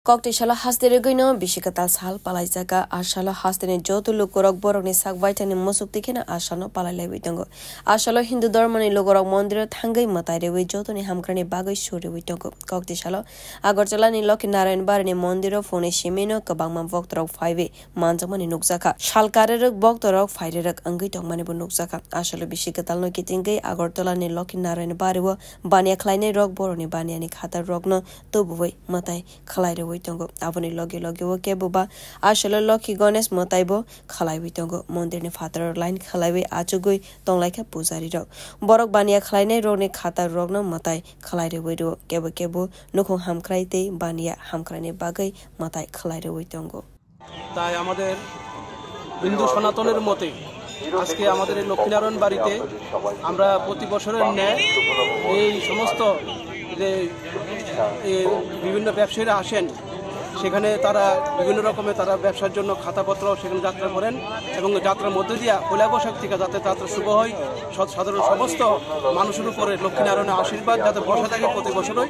Cocktail hastere goino bishikatal sal palai jaga asalo hastene joto lukorok borokni sakbaitani mosuk tikena asano palai witongo asalo hindu dharmani lukorok mondir thangai mataire wi jotoni hamkrani bagai sore witongo cocktail agartala ni Lokhi Narayan barani mondiro phone shimeno kabangma voktorok phaibe manjamani nukjaka shalkarerok boktorok phairerok angai tongmani bo nukjaka asalo bishikatal no kitingai agartala ni Lokhi Narayan bariwo bania khlainai rok boroni baniani khata rokno toboi matai khlaire tongo aboni loge o kebuba asalo Lokhi Ganesh motaibo khalai bitongo mondirni father line khalaiwe achugoi tonglaika pujari rok borok bania khlainai rokni khata rokno matai khalaire wedo kebu nokho hamkraite bania hamkrani bagai matai khalaire tongo তাই আমাদের হিন্দু সনাতনের মতে আজকে আমাদের এই লক্ষ্মী নারায়ণ বাড়িতে আমরা প্রতি বছরের ন্যায় এই সমস্ত যে বিভিন্ন ব্যবসায়ীরা আসেন সেখানে তারা বিভিন্ন রকমের তারা ব্যবসার জন্য খাতাপত্র সেখানে যাত্রা করেন এবং যাত্রার মধ্যে দিয়ে পয়লা বৈশাখ থেকে যাতে যাত্রা শুভ হয় সাধারণ সমস্ত মানুষের উপরে লক্ষ্মীনারায়ণের আশীর্বাদ যাতে বসে থাকে প্রতি বছরই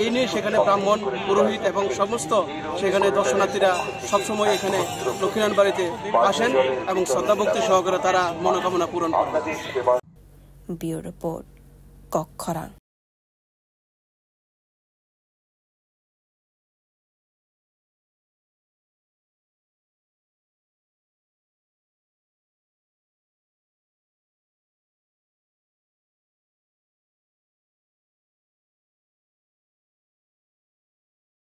এই নিয়ে সেখানে ব্রাহ্মণ পুরোহিত এবং সমস্ত সেখানে দর্শনার্থীরা সবসময় এখানে লক্ষ্মীনারায়ণ বাড়িতে আসেন এবং শ্রদ্ধাভক্তি সহকারে তারা মনোকামনা পূরণ করেন। Bureau report কক্ষরা।